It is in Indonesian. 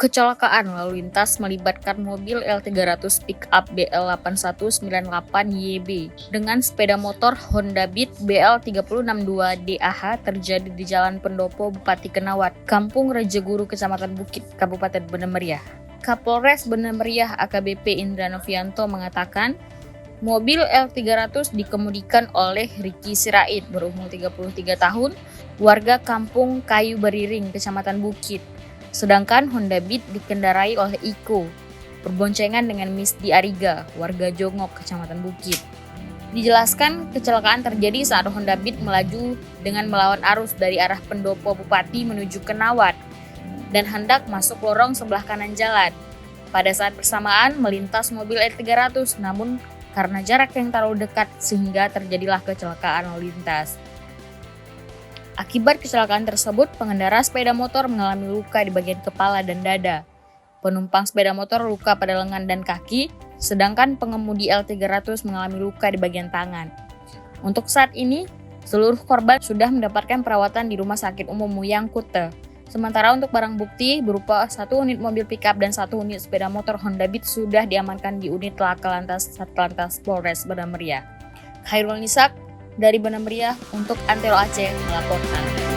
Kecelakaan lalu lintas melibatkan mobil L300 pickup BL8198YB dengan sepeda motor Honda Beat BL3062DAH terjadi di Jalan Pendopo Bupati Kenawat, Kampung Rejeguru, Kecamatan Bukit, Kabupaten Bener Meriah. Kapolres Bener Meriah AKBP Indra Novianto mengatakan, mobil L300 dikemudikan oleh Ricky Sirait berumur 33 tahun, warga Kampung Kayu Beriring, Kecamatan Bukit. Sedangkan Honda Beat dikendarai oleh Iko, berboncengan dengan Misdi Ariga, warga Jongok, Kecamatan Bukit. Dijelaskan kecelakaan terjadi saat Honda Beat melaju dengan melawan arus dari arah Pendopo Bupati menuju Kenawat dan hendak masuk lorong sebelah kanan jalan. Pada saat bersamaan melintas mobil L300, namun karena jarak yang terlalu dekat sehingga terjadilah kecelakaan lalu lintas. Akibat kecelakaan tersebut, pengendara sepeda motor mengalami luka di bagian kepala dan dada. Penumpang sepeda motor luka pada lengan dan kaki, sedangkan pengemudi L300 mengalami luka di bagian tangan. Untuk saat ini, seluruh korban sudah mendapatkan perawatan di Rumah Sakit Umum Muyang Kuta. Sementara untuk barang bukti berupa 1 unit mobil pickup dan 1 unit sepeda motor Honda Beat sudah diamankan di unit Laka Lantas Satlantas Polres Bener Meriah. Khairul Nisak dari Bener Meriah untuk Antelo Aceh melaporkan.